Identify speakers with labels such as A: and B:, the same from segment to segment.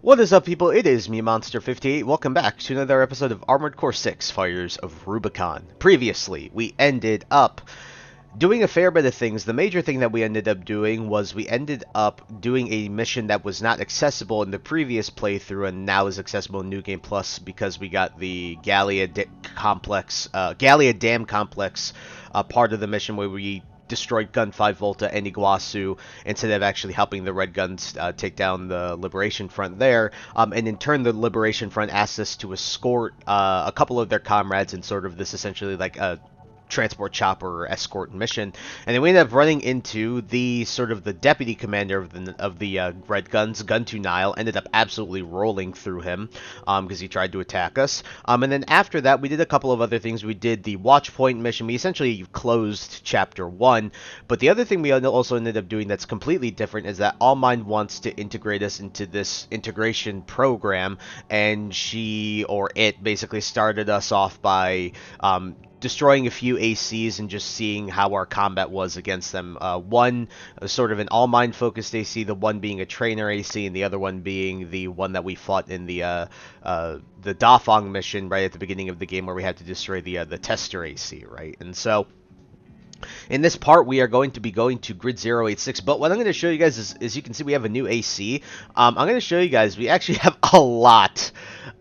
A: What is up, people? It is me, Monster58. Welcome back to another episode of Armored Core 6 Fires of Rubicon. Previously, we ended up doing a fair bit of things. The major thing that we ended up doing was we ended up doing a mission that was not accessible in the previous playthrough and now is accessible in New Game Plus because we got the Gallia Dam Complex part of the mission where we destroyed Gun 5 Volta and Iguazu instead of actually helping the Red Guns take down the Liberation Front there. And in turn, the Liberation Front asked us to escort a couple of their comrades in sort of this essentially like a transport chopper or escort mission, and then we ended up running into the sort of the deputy commander of the Red Guns, Gun 2 Nile. Ended up absolutely rolling through him because he tried to attack us. And then after that, we did a couple of other things. We did the watch point mission. We essentially closed chapter 1, but the other thing we also ended up doing that's completely different is that All Mind wants to integrate us into this integration program, and she or it basically started us off by destroying a few ACs and just seeing how our combat was against them. One sort of an all-mind focused AC, the one being a trainer AC, and the other one being the one that we fought in the Dafong mission right at the beginning of the game where we had to destroy the tester AC, right? And so in this part, we are going to be going to grid 086, but what I'm going to show you guys is, as you can see, we have a new AC. I'm going to show you guys, we actually have a lot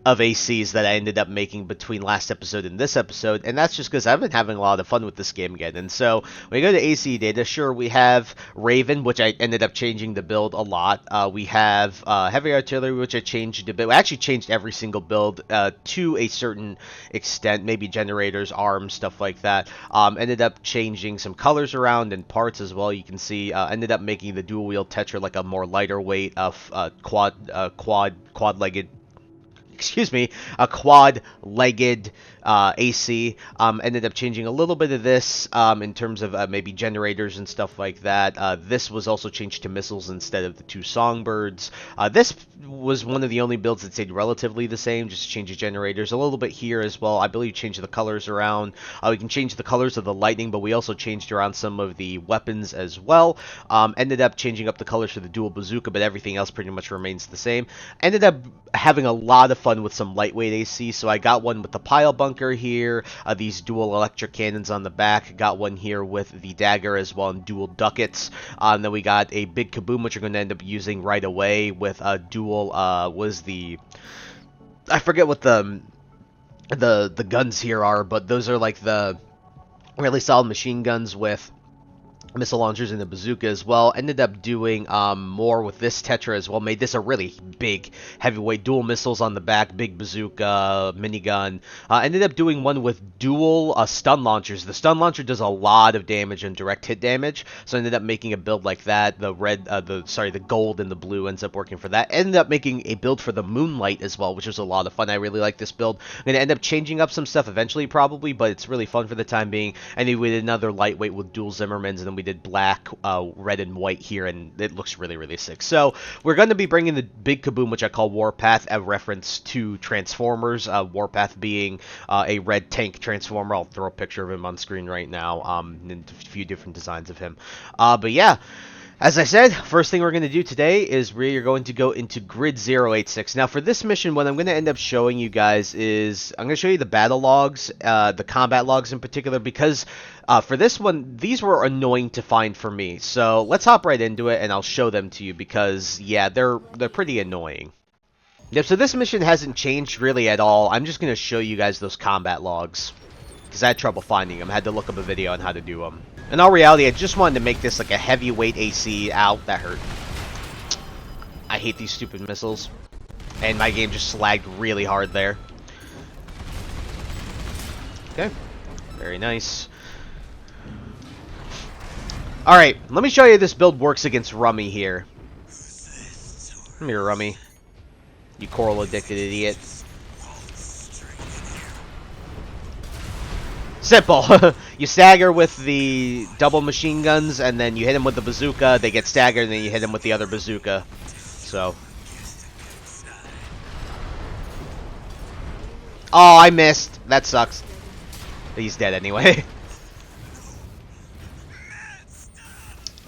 A: of ACs that I ended up making between last episode and this episode, and that's just because I've been having a lot of fun with this game again. And so, when we go to AC data, sure, we have Raven, which I ended up changing the build a lot. We have Heavy Artillery, which I changed a bit. We actually changed every single build to a certain extent, maybe generators, arms, stuff like that. Ended up changing some colors around and parts as well. You can see ended up making the dual wheel Tetra like a more lighter weight of quad-legged, excuse me, a quad-legged AC. Ended up changing a little bit of this in terms of maybe generators and stuff like that. This was also changed to missiles instead of the two songbirds. This was one of the only builds that stayed relatively the same, just change the generators a little bit here as well. I believe changed the colors around. We can change the colors of the lightning, but we also changed around some of the weapons as well. Ended up changing up the colors for the dual bazooka, but everything else pretty much remains the same. Ended up having a lot of fun with some lightweight AC, so I got one with the pile bunker here, these dual electric cannons on the back, got one here with the dagger as well, and dual ducats. And then we got a big kaboom, which we're going to end up using right away with a dual, I forget what the guns here are, but those are like the really solid machine guns with missile launchers and the bazooka as well. Ended up doing more with this Tetra as well. Made this a really big heavyweight, dual missiles on the back, big bazooka, minigun. Ended up doing one with dual stun launchers. The stun launcher does a lot of damage and direct hit damage, so I ended up making a build like that. The gold and the blue ends up working for that. Ended up making a build for the Moonlight as well, which was a lot of fun. I really like this build. I'm going to end up changing up some stuff eventually probably, but it's really fun for the time being. And then we did another lightweight with dual Zimmermans, and then we did black, red, and white here, and it looks really, really sick. So we're going to be bringing the big kaboom, which I call Warpath, a reference to Transformers. Warpath being a red tank transformer. I'll throw a picture of him on screen right now, and a few different designs of him. But yeah. As I said, first thing we're going to do today is we are going to go into grid 086. Now for this mission, what I'm going to end up showing you guys is, I'm going to show you the battle logs, the combat logs in particular, because for this one, these were annoying to find for me. So let's hop right into it and I'll show them to you because, yeah, they're pretty annoying. Yep, so this mission hasn't changed really at all. I'm just going to show you guys those combat logs because I had trouble finding them. I had to look up a video on how to do them. In all reality, I just wanted to make this like a heavyweight AC. Ow, that hurt. I hate these stupid missiles. And my game just lagged really hard there. Okay, very nice. Alright, let me show you this build works against Rummy here. Come here, Rummy. You coral-addicted idiot. Simple. You stagger with the double machine guns, and then you hit them with the bazooka. They get staggered, and then you hit them with the other bazooka. So. Oh, I missed. That sucks. He's dead anyway.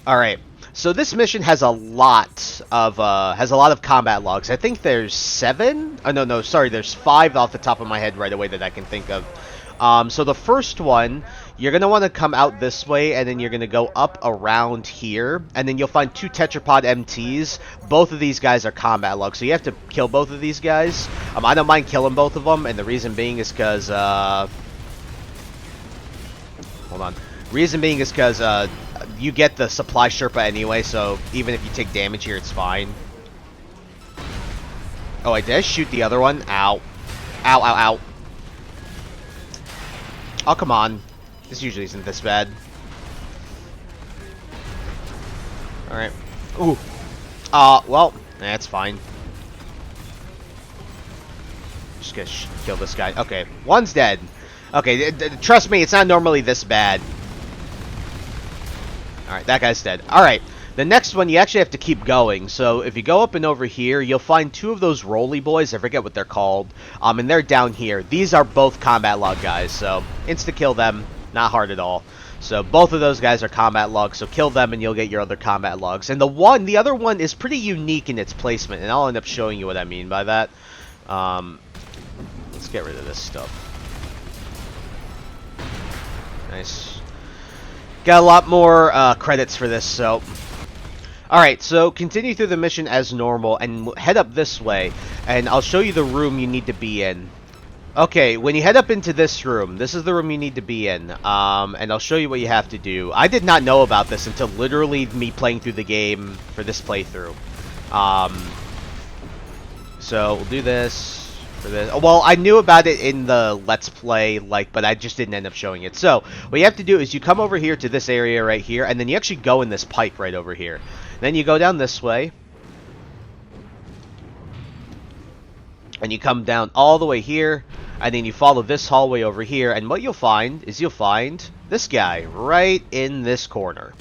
A: Alright. So this mission has a lot of combat logs. I think there's 7. Oh no, sorry, there's 5 off the top of my head right away that I can think of. So the first one, you're gonna want to come out this way, and then you're gonna go up around here, and then you'll find 2 tetrapod MTs. Both of these guys are combat logs, so you have to kill both of these guys. I don't mind killing both of them, and the reason being is because hold on. Reason being is because you get the supply Sherpa anyway, so even if you take damage here, it's fine. Oh, I did shoot the other one. Ow. Ow, ow, ow. Oh, come on. This usually isn't this bad. Alright. Ooh. Well, that's fine. Just gonna kill this guy. Okay, one's dead. Okay, trust me, it's not normally this bad. Alright, that guy's dead. Alright, the next one, you actually have to keep going. So, if you go up and over here, you'll find 2 of those roly boys. I forget what they're called. And they're down here. These are both combat log guys, so insta-kill them. Not hard at all. So, both of those guys are combat logs, so kill them and you'll get your other combat logs. And the other one is pretty unique in its placement, and I'll end up showing you what I mean by that. Let's get rid of this stuff. Nice. Got a lot more credits for this, so... Alright, so continue through the mission as normal and head up this way, and I'll show you the room you need to be in. Okay, when you head up into this room, this is the room you need to be in, and I'll show you what you have to do. I did not know about this until literally me playing through the game for this playthrough. So, we'll do this. For this. Well, I knew about it in the Let's Play, but I just didn't end up showing it. So, what you have to do is you come over here to this area right here, and then you actually go in this pipe right over here. Then you go down this way. And you come down all the way here, and then you follow this hallway over here, and what you'll find is you'll find this guy right in this corner.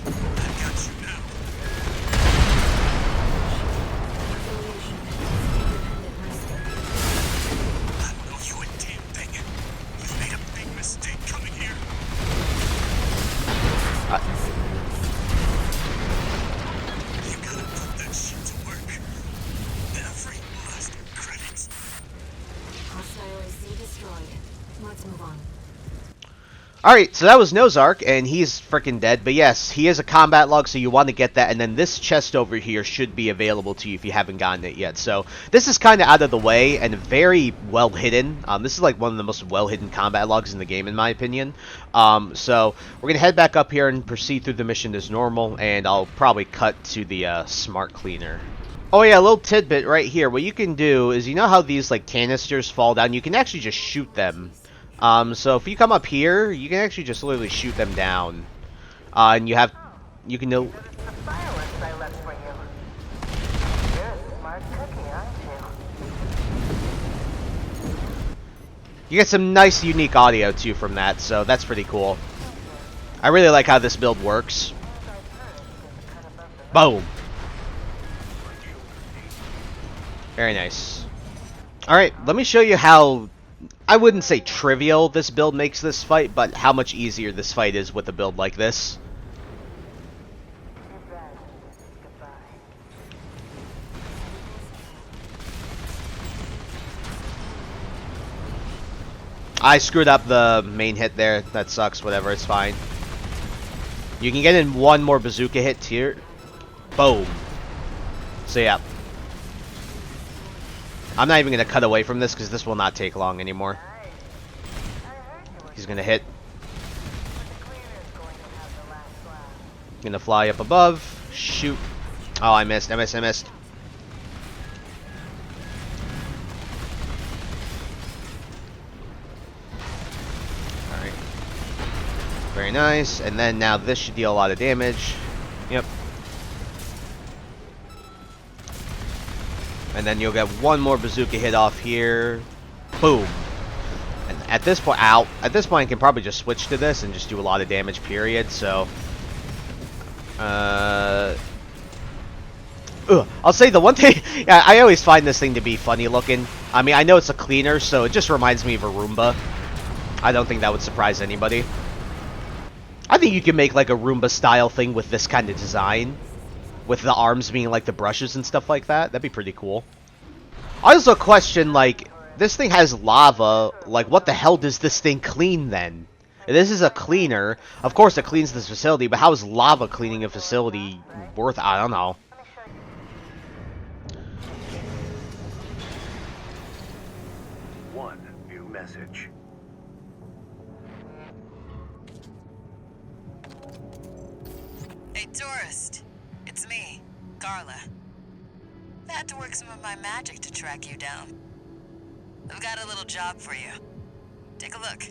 A: Alright, so that was Nozark, and he's freaking dead. But yes, he is a combat log, so you want to get that. And then this chest over here should be available to you if you haven't gotten it yet. So this is kind of out of the way and very well hidden. This is like one of the most well hidden combat logs in the game, in my opinion. So we're going to head back up here and proceed through the mission as normal. And I'll probably cut to the smart cleaner. Oh yeah, a little tidbit right here. What you can do is, you know how these like canisters fall down? You can actually just shoot them. So if you come up here, you can actually just literally shoot them down. And you can know. You get some nice unique audio too from that, so that's pretty cool. I really like how this build works. Boom. Very nice. Alright, let me show you how, I wouldn't say trivial this build makes this fight, but how much easier this fight is with a build like this. I screwed up the main hit there. That sucks. Whatever, it's fine. You can get in one more bazooka hit here. Boom. So yeah. I'm not even going to cut away from this because this will not take long anymore. He's going to hit. Going to fly up above. Shoot. Oh, I missed. I missed. Alright. Very nice. And then now this should deal a lot of damage. Yep. And then you'll get one more bazooka hit off here. Boom. And at this point, ow. At this point, I can probably just switch to this and just do a lot of damage, period. So, I'll say the one thing, I always find this thing to be funny looking. I mean, I know it's a cleaner, so it just reminds me of a Roomba. I don't think that would surprise anybody. I think you can make like a Roomba style thing with this kind of design. with the arms being like the brushes and stuff like that. That'd be pretty cool. I also question, like, this thing has lava. Like, what the hell does this thing clean then? This is a cleaner. Of course it cleans this facility, but how is lava cleaning a facility worth... I don't know.
B: One new message.
C: Hey, tourist. It's me, Carla. I had to work some of my magic to track you down. I've got a little job for you. Take a look.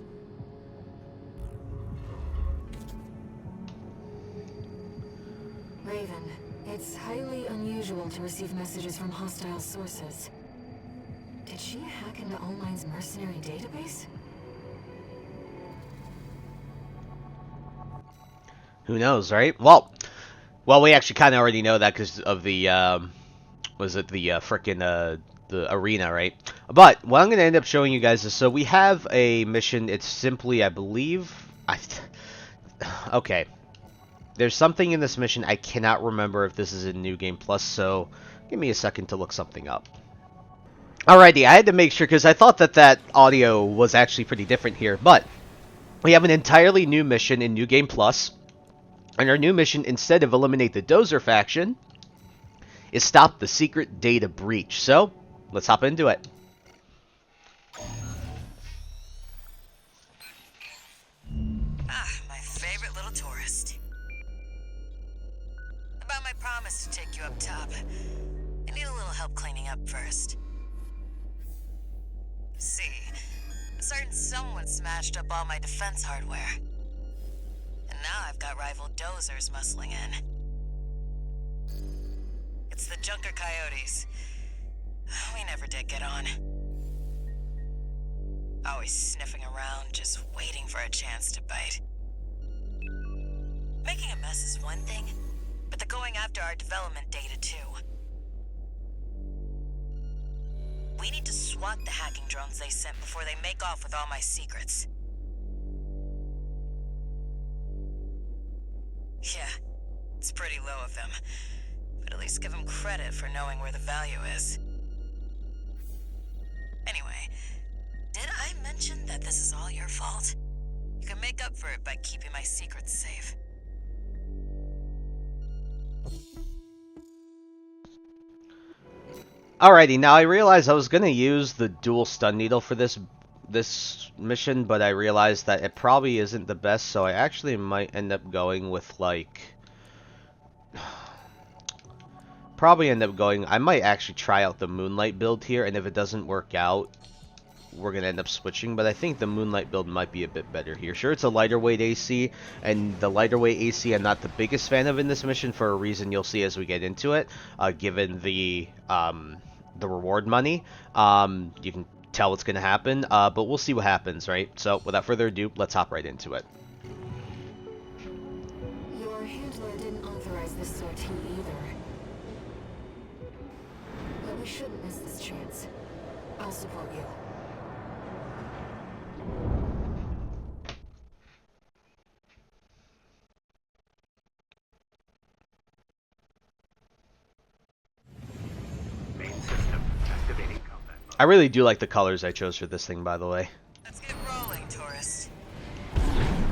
D: Raven, it's highly unusual to receive messages from hostile sources. Did she hack into All-Mine's mercenary database?
A: Who knows, right? Well, we actually kind of already know that because of the, was it the frickin' the arena, right? But what I'm going to end up showing you guys is, so we have a mission. It's simply, I believe, okay. There's something in this mission. I cannot remember if this is in New Game Plus, so give me a second to look something up. Alrighty, I had to make sure because I thought that audio was actually pretty different here, but we have an entirely new mission in New Game Plus, and our new mission, instead of eliminate the Dozer faction, is stop the secret data breach. So, let's hop into it.
C: My favorite little tourist. About my promise to take you up top. I need a little help cleaning up first. See, certain someone smashed up all my defense hardware. And now I've got rival dozers muscling in. It's the Junker Coyotes. We never did get on. Always sniffing around, just waiting for a chance to bite. Making a mess is one thing, but they're going after our development data too. We need to swat the hacking drones they sent before they make off with all my secrets. Yeah, it's pretty low of them, but at least give them credit for knowing where the value is. Anyway, did I mention that this is all your fault? You can make up for it by keeping my secrets safe.
A: Alrighty, now I realized I was gonna use the dual stun needle for this mission, but I realized that it probably isn't the best, so I actually might end up going with, like, I might actually try out the Moonlight build here, and if it doesn't work out, we're gonna end up switching, but I think the Moonlight build might be a bit better here. Sure, it's a lighter weight AC, and the lighter weight AC I'm not the biggest fan of in this mission for a reason you'll see as we get into it, given the reward money. You can tell what's gonna happen, but we'll see what happens, right? So, without further ado, let's hop right into it.
D: Your handler didn't authorize this sortie either. But we shouldn't miss this chance. I'll support you.
B: Main system activating combat mode.
A: I really do like the colors I chose for this thing, by the way.
C: Let's get rolling, tourist.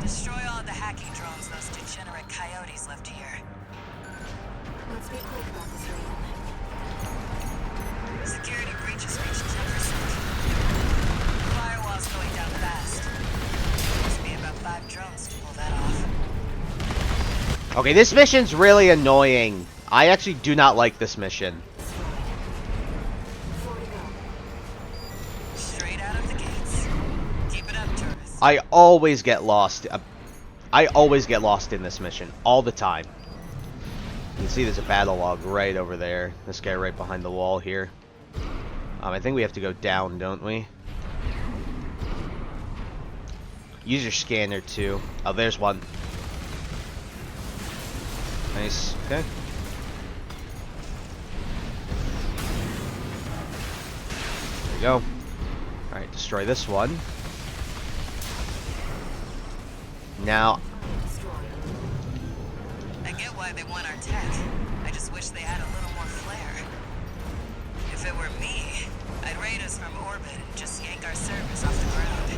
C: Destroy all the hacking drones those degenerate coyotes left here.
D: Let's be quick about this, Raven.
C: Security breaches reached 10%. Firewall's going down fast. Must be about 5 drones to pull that off.
A: Okay, this mission's really annoying. I actually do not like this mission.
C: Straight out of the gates. Keep it up, tourist.
A: I always get lost. I always get lost in this mission. All the time. You can see there's a battle log right over there. This guy right behind the wall here. I think we have to go down, don't we? Use your scanner too. Oh, there's one. Nice. Okay. There we go. Alright, destroy this one. Now,
C: I get why they want our tech. I just wish they had a little more flair. If it were me, I'd raid us from orbit and just yank our service off the ground.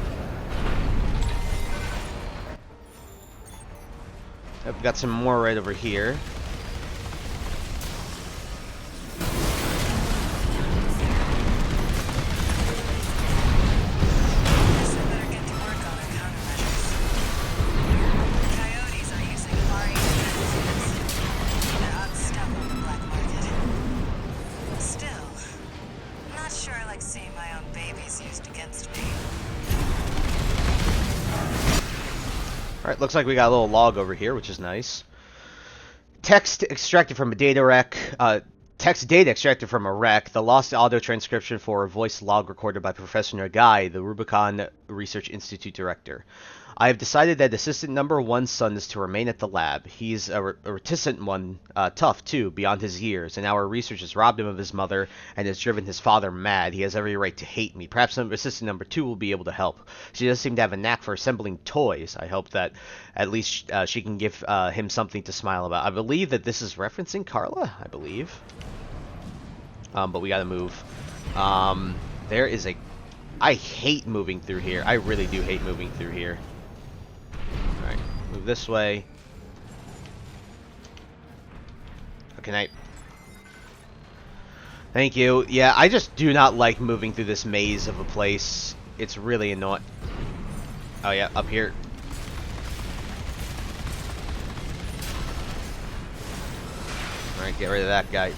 A: I've got some more right over here.
C: Guess I better get to work on our countermeasures. The coyotes are using RE defenses. They're unstoppable on the black market. Still, I'm not sure I like seeing my own babies used against me.
A: Alright, looks like we got a little log over here, which is nice. Text extracted from a data wreck. Text data extracted from a wreck. The lost audio transcription for a voice log recorded by Professor Nagai, the Rubicon Research Institute director. I have decided that assistant number one's son is to remain at the lab. He's a reticent one, tough too, beyond his years, and our research has robbed him of his mother and has driven his father mad. He has every right to hate me. Perhaps assistant number two will be able to help. She does seem to have a knack for assembling toys. I hope that at least she can give him something to smile about. I believe that this is referencing Carla, I believe. But we gotta move. There is a... I hate moving through here. I really do hate moving through here. Alright, move this way. Okay, night. Thank you. Yeah, I just do not like moving through this maze of a place. It's really annoying. Oh yeah, up here. Alright, get rid of that guy.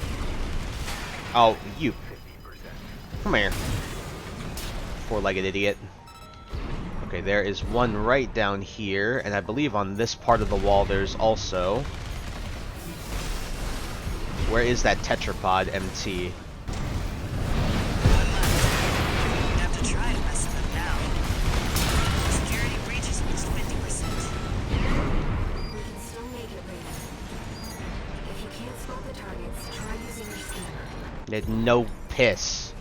A: Oh, you. Come here. Four-legged idiot. Okay, there is one right down here, and I believe on this part of the wall there's also... Where is that tetrapod MT?
C: You'd have to try to mess him up now. Security breach is almost 50%.
D: We can still make it, Raven. If you can't spot the targets, try using your scanner.
A: No piss.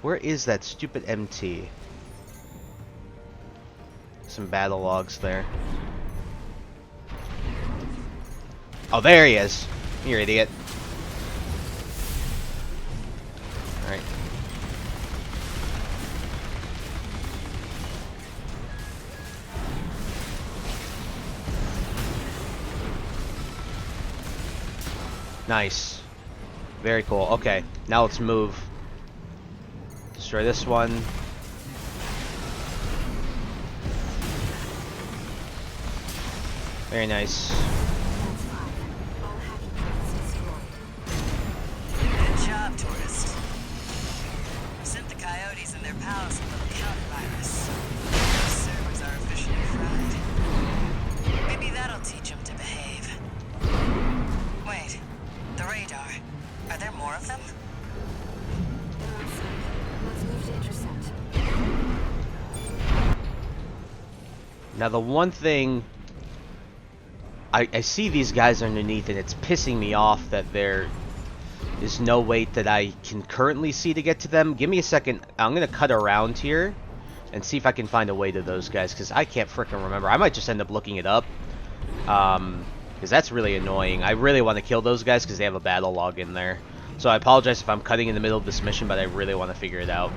A: Where is that stupid MT? Some battle logs there. Oh, there he is. You idiot. Alright. Nice. Very cool. Okay, now let's move. Destroy this one. Very nice.
D: That's 5. All hacking codes destroyed.
C: Good job, tourist. Sent the coyotes and their pals a little counter-virus. Those servers are officially fried. Maybe that'll teach them to behave. Wait, the radar. Are there more of them?
D: They're outside. Let's move to intercept.
A: Now the one thing... I see these guys underneath and it's pissing me off that there is no way that I can currently see to get to them. Give me a second. I'm going to cut around here and see if I can find a way to those guys, because I can't frickin' remember. I might just end up looking it up. Because that's really annoying. I really want to kill those guys because they have a battle log in there. So I apologize if I'm cutting in the middle of this mission, but I really want to figure it out.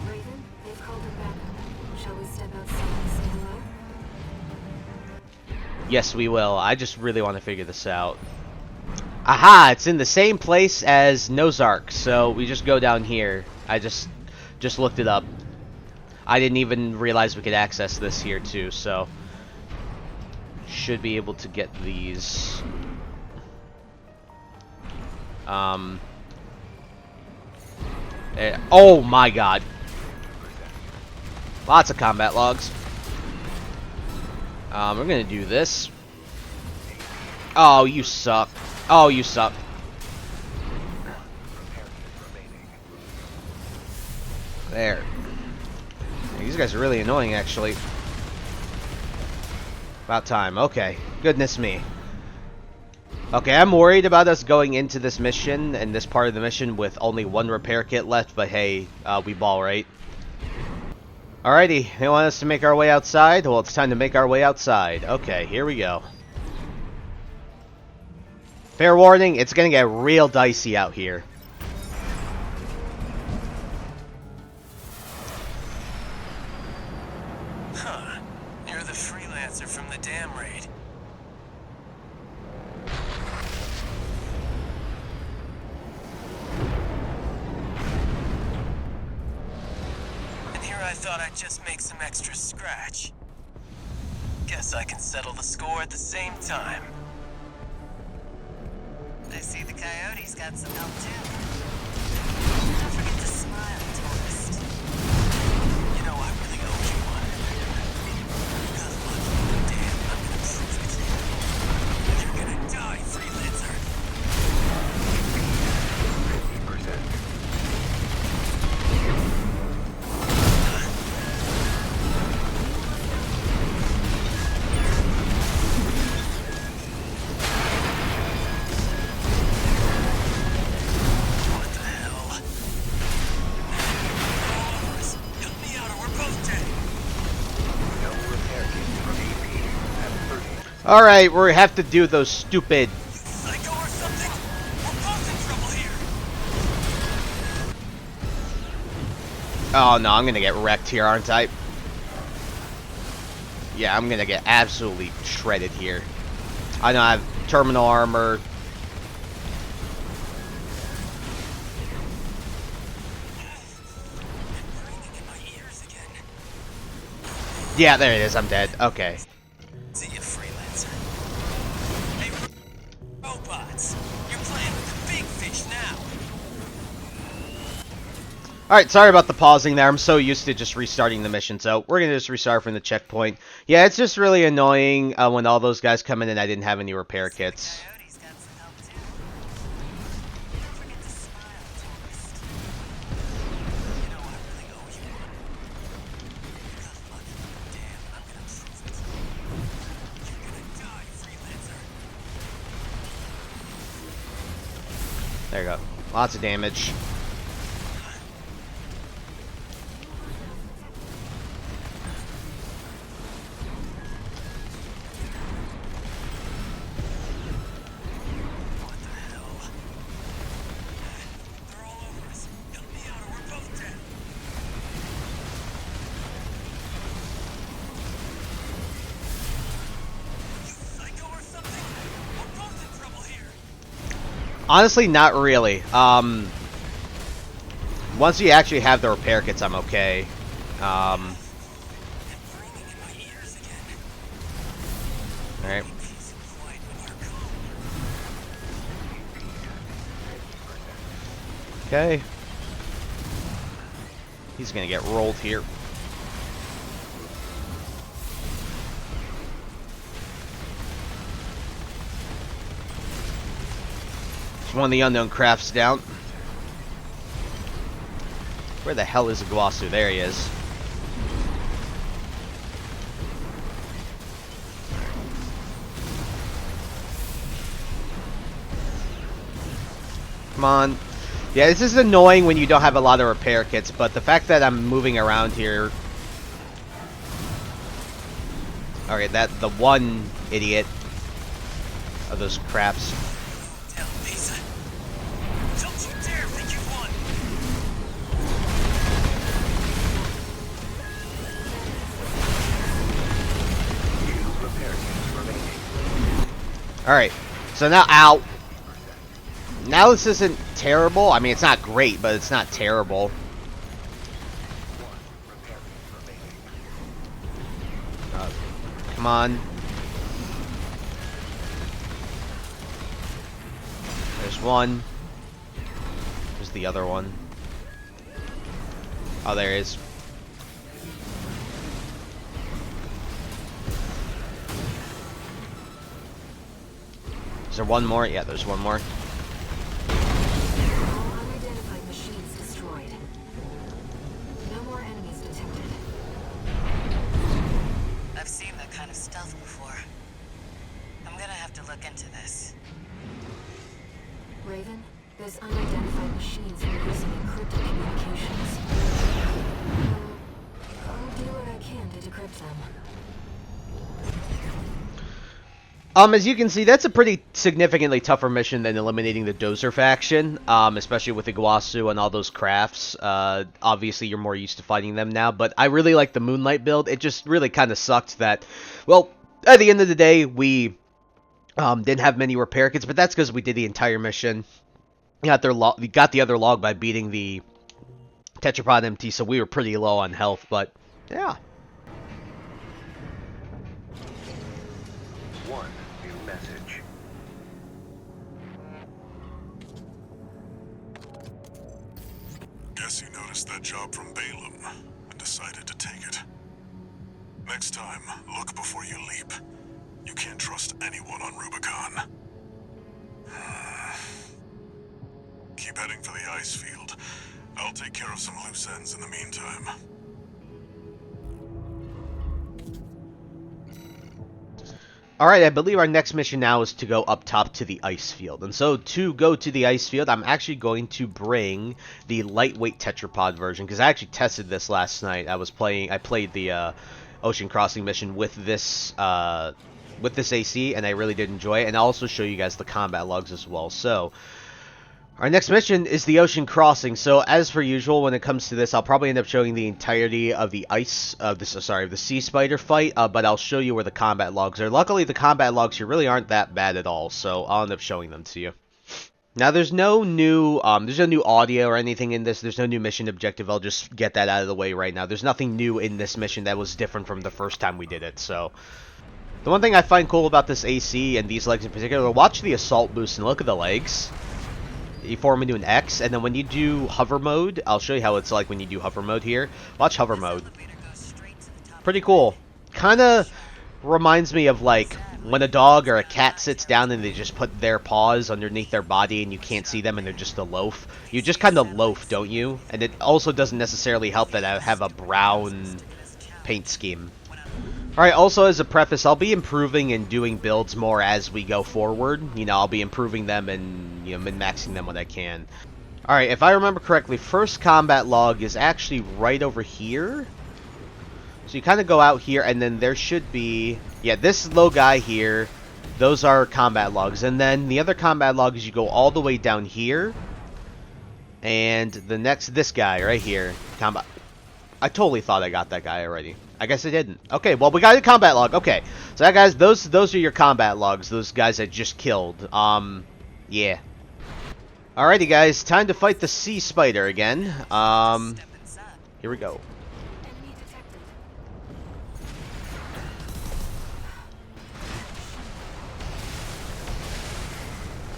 D: Raven, they've called her back up. Shall we step outside and say hello?
A: Yes, we will. I just really want to figure this out. Aha! It's in the same place as Nozark, so we just go down here. I just looked it up. I didn't even realize we could access this here too, so... Should be able to get these. Oh my god. Lots of combat logs. We're gonna do this. Oh, you suck. Oh, you suck. There. These guys are really annoying, actually. About time. Okay. Goodness me. Okay, I'm worried about us going into this mission and this part of the mission with only one repair kit left, but hey, we ball, right? Alrighty, they want us to make our way outside? Well, it's time to make our way outside. Okay, here we go. Fair warning, it's gonna get real dicey out here.
E: Huh. You're the freelancer from the dam raid. And here I thought I'd just make some extra scratch. Guess I can settle the score at the same time.
C: I see the coyote's got some help too. Don't forget to smile, tourist.
E: You know, I really owe you one. Good luck. Damn, I'm gonna prove it. You're gonna die, freelancer.
B: 50%.
E: What the hell? Help me out or we're both dead.
B: No repair kits from AP at 30%.
A: Alright, we have to do those stupid...
E: Psycho or something? We're both in trouble here.
A: Oh no, I'm gonna get wrecked here, aren't I? Yeah, I'm gonna get absolutely shredded here. I know I have terminal armor.
E: Ringing in my ears again.
A: Yeah, there it is, I'm dead. Okay.
E: See you, freelancer. Hey, robots. You're playing with the big fish now.
A: Alright, sorry about the pausing there. I'm so used to just restarting the mission, so we're gonna just restart from the checkpoint. Yeah, it's just really annoying when all those guys come in and I didn't have any repair kits.
C: Coyote's got some help too. Don't forget to smile, tourist.
E: You know, I really owe you one. Good luck. Damn, I'm gonna prove it. You're gonna die, freelancer.
A: There you go. Lots of damage.
E: What the hell? They're all over us. Help me out or we're both dead. You psycho or something? We're both in trouble here.
A: Honestly, not really. Once you actually have the repair kits, I'm okay.
E: And ringing in my ears again.
A: Alright.
E: Peace and quiet when you're gone.
A: Okay. He's gonna get rolled here. There's one of the unknown crafts down. Where the hell is Iguazu? There he is. Come on. Yeah, this is annoying when you don't have a lot of repair kits, but the fact that I'm moving around here... Okay, the one idiot of those craps.
E: Tell Lisa. Don't you dare think you won.
B: Few repair kits remaining.
A: Alright, so now out. Now this isn't terrible. I mean, it's not great, but it's not terrible.
B: One repair kit remaining.
A: Come on. There's one. There's the other one. Oh, there it is. Is there one more? Yeah, there's one more.
D: All unidentified machines destroyed. No more enemies detected.
C: I've seen that kind of stealth before. I'm gonna have to look into this.
D: Raven, those unidentified machines are using encrypted communications. I'll do what I can to decrypt them.
A: As you can see, that's a pretty significantly tougher mission than eliminating the Dozer faction, especially with Iguazu and all those crafts. Obviously, you're more used to fighting them now, but I really like the Moonlight build. It just really kind of sucked that, well, at the end of the day, we didn't have many repair kits, but that's because we did the entire mission. We got the other log by beating the Tetrapod MT, so we were pretty low on health, but yeah.
B: One new message.
F: Guess you noticed that job from Balaam and decided to take it. Next time, look before you leap. You can't trust anyone on Rubicon. Keep heading for the ice field. I'll take care of some loose ends in the meantime.
A: Alright, I believe our next mission now is to go up top to the ice field. And so, to go to the ice field, I'm actually going to bring the lightweight tetrapod version, because I actually tested this last night. I played the Ocean Crossing mission with this AC, and I really did enjoy it. And I'll also show you guys the combat logs as well. So, our next mission is the Ocean Crossing. So, as per usual, when it comes to this, I'll probably end up showing the entirety of the the sea spider fight, but I'll show you where the combat logs are. Luckily, the combat logs here really aren't that bad at all, so I'll end up showing them to you. Now, there's no new audio or anything in this. There's no new mission objective. I'll just get that out of the way right now. There's nothing new in this mission that was different from the first time we did it. So, the one thing I find cool about this AC and these legs in particular, watch the assault boost and look at the legs. You form into an X, and then when you do hover mode, I'll show you how it's like when you do hover mode here. Watch hover mode. Pretty cool. Kind of reminds me of like when a dog or a cat sits down and they just put their paws underneath their body and you can't see them and they're just a loaf. You just kind of loaf, don't you? And it also doesn't necessarily help that I have a brown paint scheme. Alright, also as a preface, I'll be improving and doing builds more as we go forward. You know, I'll be improving them and, you know, min-maxing them when I can. Alright, if I remember correctly, first combat log is actually right over here. So you kind of go out here, and then there should be... Yeah, this low guy here, those are combat logs. And then the other combat log is you go all the way down here. And the next, this guy right here, combat... I totally thought I got that guy already. I guess I didn't. Okay, well, we got a combat log. Okay, so that guys, those are your combat logs. Those guys I just killed. Yeah. Alrighty, guys, time to fight the sea spider again. Here we go.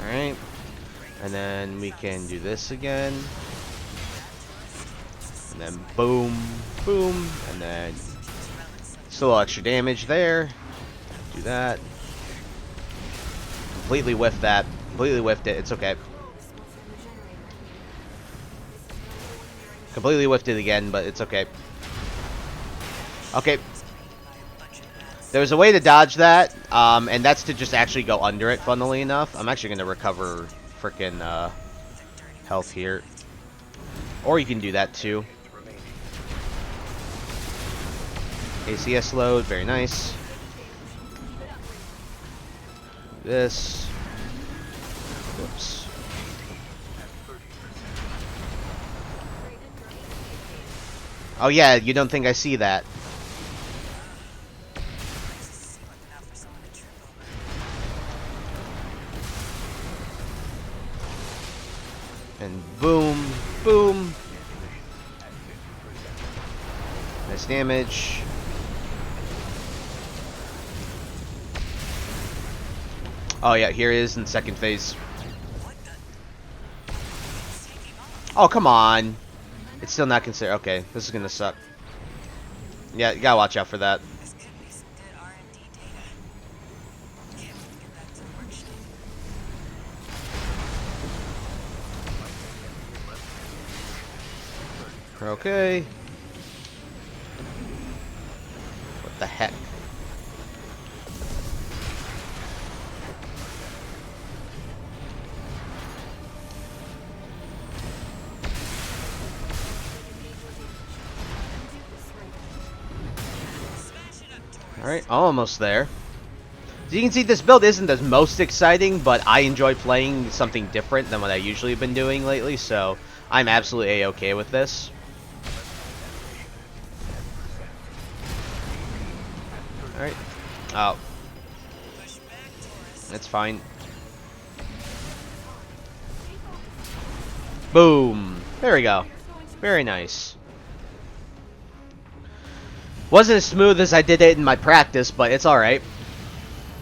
A: Alright, and then we can do this again. And then boom, boom, and then still extra damage there. Do that. Completely whiffed that. Completely whiffed it. It's okay. Completely whiffed it again, but it's okay. Okay. There's a way to dodge that, and that's to just actually go under it, funnily enough. I'm actually going to recover frickin' health here. Or you can do that too. ACS load, very nice. This. Whoops. Oh yeah, you don't think I see that. And boom, boom. Nice damage. Oh yeah, here he is in the second phase. Oh, come on. It's still not considered. Okay, this is gonna suck. Yeah, you gotta watch out for that. Okay. What the heck? Alright, almost there. As you can see, this build isn't the most exciting, but I enjoy playing something different than what I usually have been doing lately, so I'm absolutely A-okay with this. Alright. Oh. That's fine. Boom. There we go. Very nice. Wasn't as smooth as I did it in my practice, but it's alright.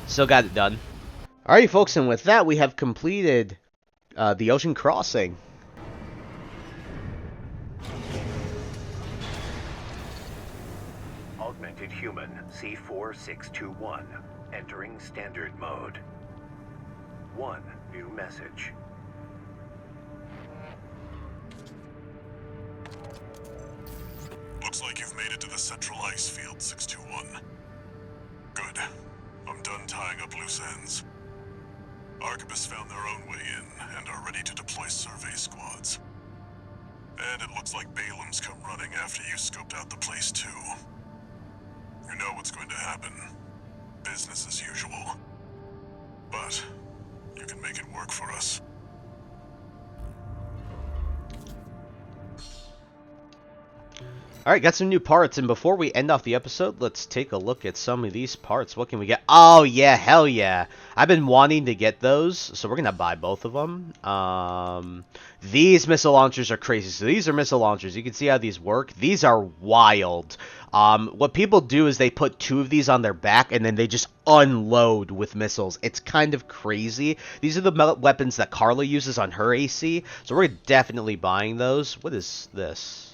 A: Still got it done. Alright, folks, and with that, we have completed the ocean crossing.
B: Augmented human C4621. Entering standard mode. 1 new message.
F: Looks like you've made it to the central ice field, 621. Good. I'm done tying up loose ends. Arquebus found their own way in and are ready to deploy survey squads. And it looks like Balaam's come running after you scoped out the place too. You know what's going to happen. Business as usual. But you can make it work for us.
A: Alright, got some new parts, and before we end off the episode, let's take a look at some of these parts. What can we get? Oh, yeah, hell yeah. I've been wanting to get those, so we're going to buy both of them. These missile launchers are crazy. So these are missile launchers. You can see how these work. These are wild. What people do is they put 2 of these on their back, and then they just unload with missiles. It's kind of crazy. These are the weapons that Carla uses on her AC, so we're definitely buying those. What is this?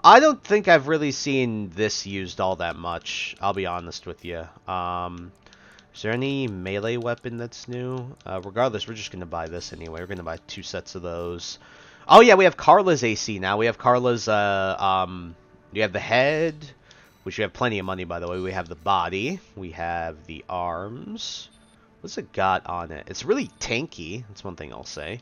A: I don't think I've really seen this used all that much, I'll be honest with you. Is there any melee weapon that's new? Regardless, we're just going to buy this anyway. We're going to buy 2 sets of those. Oh yeah, we have Carla's AC now. We have Carla's, we have the head, which we have plenty of money, by the way. We have the body. We have the arms. What's it got on it? It's really tanky. That's one thing I'll say.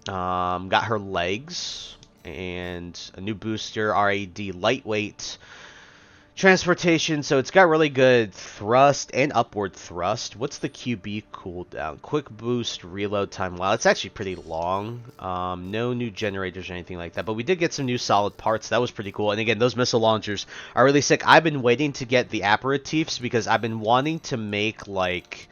A: Got her legs. And a new booster, RAD lightweight transportation, so it's got really good thrust and upward thrust. What's the QB cooldown? Quick boost, reload time. Wow, it's actually pretty long. No new generators or anything like that, but we did get some new solid parts. That was pretty cool. And again, those missile launchers are really sick. I've been waiting to get the aperitifs because I've been wanting to make like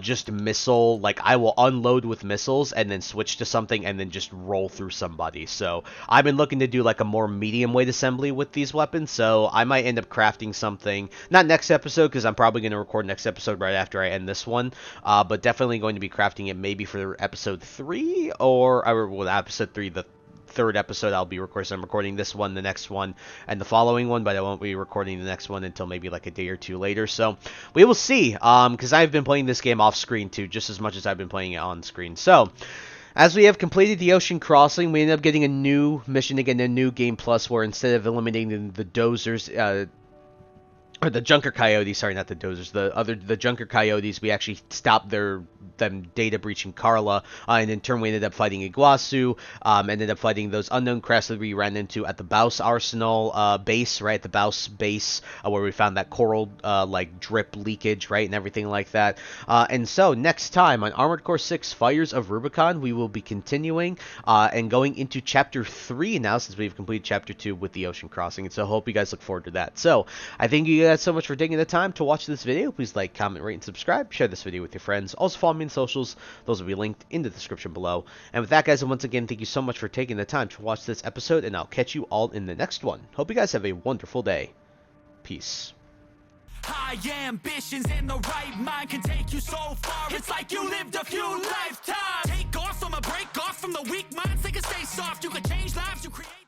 A: just missile, like I will unload with missiles and then switch to something and then just roll through somebody. So I've been looking to do like a more medium weight assembly with these weapons, so I might end up crafting something, not next episode because I'm probably going to record next episode right after I end this one, but definitely going to be crafting it maybe for episode 3 or well, episode 3, the 3rd episode I'll be recording. So I'm recording this one, the next one, and the following one, but I won't be recording the next one until maybe like a day or 2 later. So we will see, because I've been playing this game off screen too, just as much as I've been playing it on screen. So as we have completed the ocean crossing, we end up getting a new mission, again, a new game plus, where instead of eliminating the dozers, or the Junker Coyotes, sorry, not the dozers, the Junker Coyotes, we actually stopped them data breaching Carla, and in turn we ended up fighting Iguazu, ended up fighting those unknown crafts that we ran into at the Baus Arsenal base, right, the Baus base, where we found that coral, like, drip leakage, right, and everything like that. And so, next time on Armored Core 6 Fires of Rubicon, we will be continuing, and going into Chapter 3 now, since we've completed Chapter 2 with the ocean crossing, and so I hope you guys look forward to that. So, I thank you guys so much for taking the time to watch this video. Please like, comment, rate, and subscribe. Share this video with your friends. Also follow me on socials. Those will be linked in the description below. And with that, guys, and once again, thank you so much for taking the time to watch this episode, and I'll catch you all in the next one. Hope you guys have a wonderful day. Peace.
E: High ambitions and the right mind can take you so far. It's like you lived a few lifetimes.